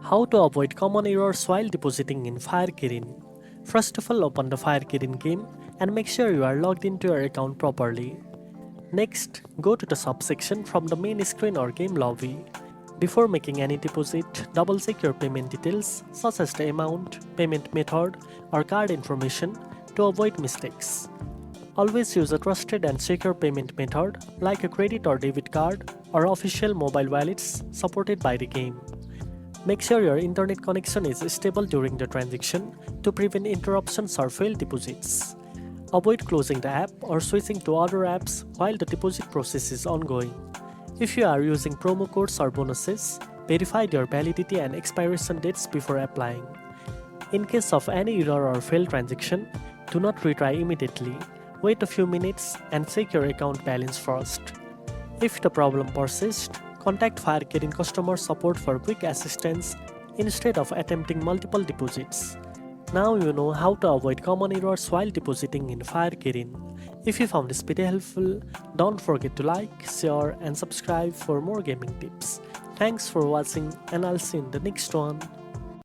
How to avoid common errors while depositing in Fire Kirin. First of all, open the Fire Kirin game and make sure you are logged into your account properly. Next, go to the subsection from the main screen or game lobby. Before making any deposit, double check your payment details such as the amount, payment method, or card information to avoid mistakes. Always use a trusted and secure payment method like a credit or debit card or official mobile wallets supported by the game. Make sure your internet connection is stable during the transaction to prevent interruptions or failed deposits. Avoid closing the app or switching to other apps while the deposit process is ongoing. If you are using promo codes or bonuses, verify their validity and expiration dates before applying. In case of any error or failed transaction, do not retry immediately. Wait a few minutes and check your account balance first. If the problem persists, contact Fire Kirin customer support for quick assistance instead of attempting multiple deposits. Now you know how to avoid common errors while depositing in Fire Kirin. If you found this video helpful, don't forget to like, share and subscribe for more gaming tips. Thanks for watching and I'll see you in the next one.